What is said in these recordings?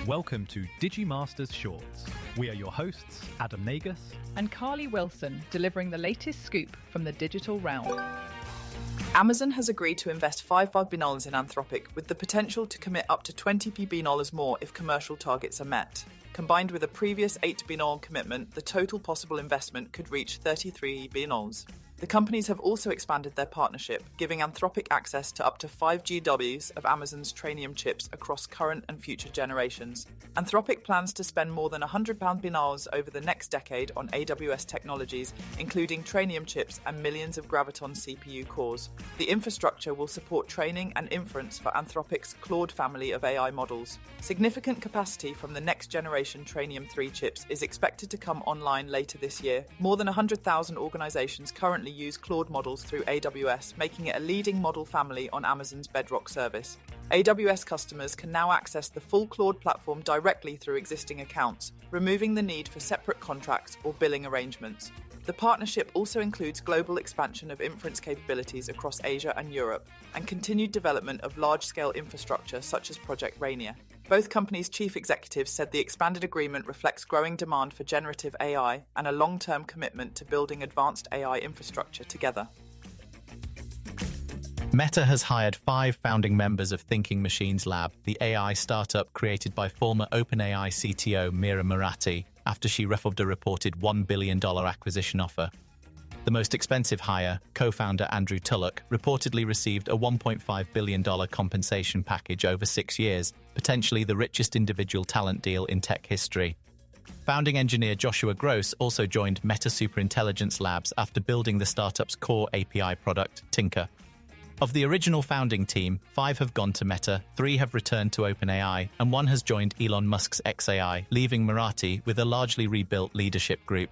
Welcome to Digimasters Shorts. We are your hosts, Adam Nagus and Carly Wilson, delivering the latest scoop from the digital realm. Amazon has agreed to invest $5 billion in Anthropic, with the potential to commit up to $20 billion more if commercial targets are met. Combined with a previous $8 billion commitment, the total possible investment could reach $33 billion. The companies have also expanded their partnership, giving Anthropic access to up to 5 GWs of Amazon's Trainium chips across current and future generations. Anthropic plans to spend more than £100 billion over the next decade on AWS technologies, including Trainium chips and millions of Graviton CPU cores. The infrastructure will support training and inference for Anthropic's Claude family of AI models. Significant capacity from the next generation Trainium 3 chips is expected to come online later this year. More than 100,000 organizations currently use Claude models through AWS, making it a leading model family on Amazon's Bedrock service. AWS customers can now access the full Claude platform directly through existing accounts, removing the need for separate contracts or billing arrangements. The partnership also includes global expansion of inference capabilities across Asia and Europe, and continued development of large-scale infrastructure such as Project Rainier. Both companies' chief executives said the expanded agreement reflects growing demand for generative AI and a long-term commitment to building advanced AI infrastructure together. Meta has hired 5 founding members of Thinking Machines Lab, the AI startup created by former OpenAI CTO Mira Murati, after she ruffled a reported $1 billion acquisition offer. The most expensive hire, co-founder Andrew Tulloch, reportedly received a $1.5 billion compensation package over 6 years, potentially the richest individual talent deal in tech history. Founding engineer Joshua Gross also joined Meta Superintelligence Labs after building the startup's core API product, Tinker. Of the original founding team, 5 have gone to Meta, 3 have returned to OpenAI, and 1 has joined Elon Musk's xAI, leaving Murati with a largely rebuilt leadership group.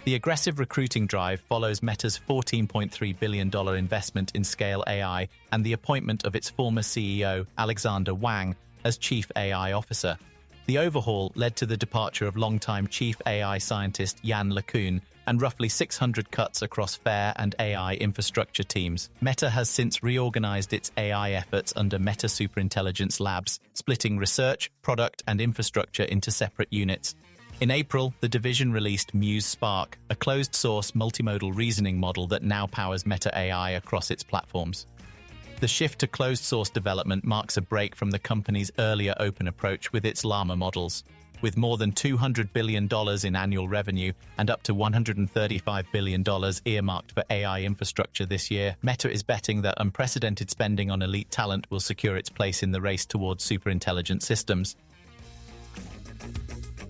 The aggressive recruiting drive follows Meta's $14.3 billion investment in Scale AI and the appointment of its former CEO, Alexander Wang, as Chief AI Officer. The overhaul led to the departure of longtime Chief AI scientist Yann LeCun and roughly 600 cuts across FAIR and AI infrastructure teams. Meta has since reorganized its AI efforts under Meta Superintelligence Labs, splitting research, product, and infrastructure into separate units. In April, the division released Muse Spark, a closed-source multimodal reasoning model that now powers Meta AI across its platforms. The shift to closed-source development marks a break from the company's earlier open approach with its Llama models. With more than $200 billion in annual revenue and up to $135 billion earmarked for AI infrastructure this year, Meta is betting that unprecedented spending on elite talent will secure its place in the race towards superintelligent systems.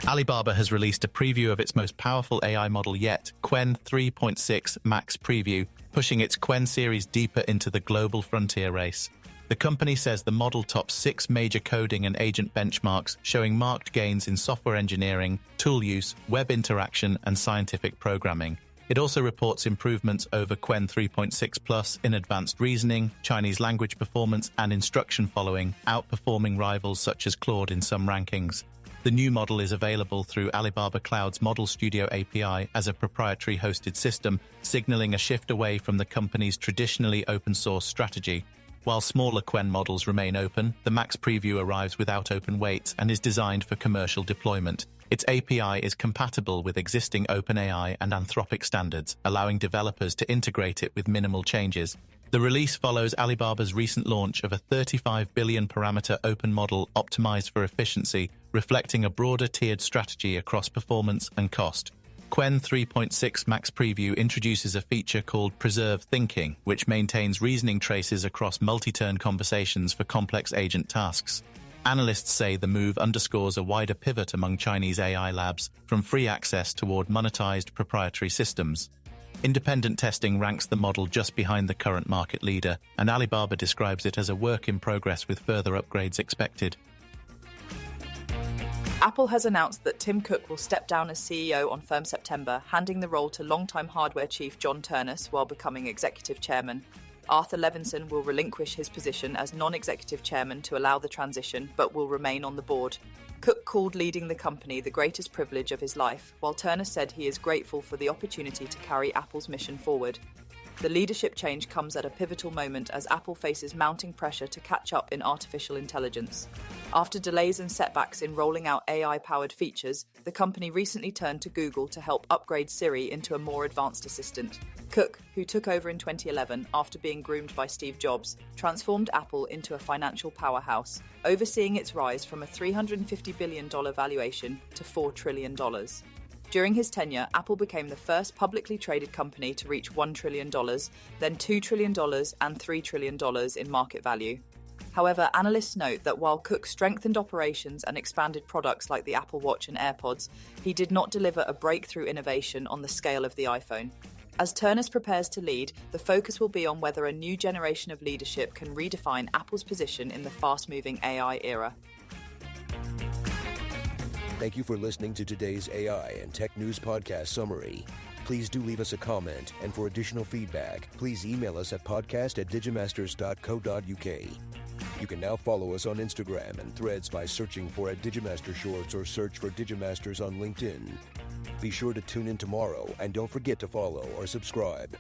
Alibaba has released a preview of its most powerful AI model yet, Qwen 3.6 Max Preview, pushing its Qwen series deeper into the global frontier race. The company says the model tops 6 major coding and agent benchmarks, showing marked gains in software engineering, tool use, web interaction, and scientific programming. It also reports improvements over Qwen 3.6 Plus in advanced reasoning, Chinese language performance, and instruction following, outperforming rivals such as Claude in some rankings. The new model is available through Alibaba Cloud's Model Studio API as a proprietary hosted system, signaling a shift away from the company's traditionally open-source strategy. While smaller Qwen models remain open, the Max Preview arrives without open weights and is designed for commercial deployment. Its API is compatible with existing OpenAI and Anthropic standards, allowing developers to integrate it with minimal changes. The release follows Alibaba's recent launch of a 35 billion parameter open model optimized for efficiency, reflecting a broader tiered strategy across performance and cost. Qwen 3.6 Max Preview introduces a feature called Preserve Thinking, which maintains reasoning traces across multi-turn conversations for complex agent tasks. Analysts say the move underscores a wider pivot among Chinese AI labs from free access toward monetized proprietary systems. Independent testing ranks the model just behind the current market leader, and Alibaba describes it as a work in progress with further upgrades expected. Apple has announced that Tim Cook will step down as CEO on firm September, handing the role to longtime hardware chief John Ternus while becoming executive chairman. Arthur Levinson will relinquish his position as non-executive chairman to allow the transition, but will remain on the board. Cook called leading the company the greatest privilege of his life, while Ternus said he is grateful for the opportunity to carry Apple's mission forward. The leadership change comes at a pivotal moment as Apple faces mounting pressure to catch up in artificial intelligence. After delays and setbacks in rolling out AI-powered features, the company recently turned to Google to help upgrade Siri into a more advanced assistant. Cook, who took over in 2011 after being groomed by Steve Jobs, transformed Apple into a financial powerhouse, overseeing its rise from a $350 billion valuation to $4 trillion. During his tenure, Apple became the first publicly traded company to reach $1 trillion, then $2 trillion and $3 trillion in market value. However, analysts note that while Cook strengthened operations and expanded products like the Apple Watch and AirPods, he did not deliver a breakthrough innovation on the scale of the iPhone. As Ternus prepares to lead, the focus will be on whether a new generation of leadership can redefine Apple's position in the fast-moving AI era. Thank you for listening to today's AI and Tech News Podcast summary. Please do leave us a comment, and for additional feedback, please email us at podcast@digimasters.co.uk. You can now follow us on Instagram and Threads by searching for @Digimaster Shorts or search for Digimasters on LinkedIn. Be sure to tune in tomorrow and don't forget to follow or subscribe.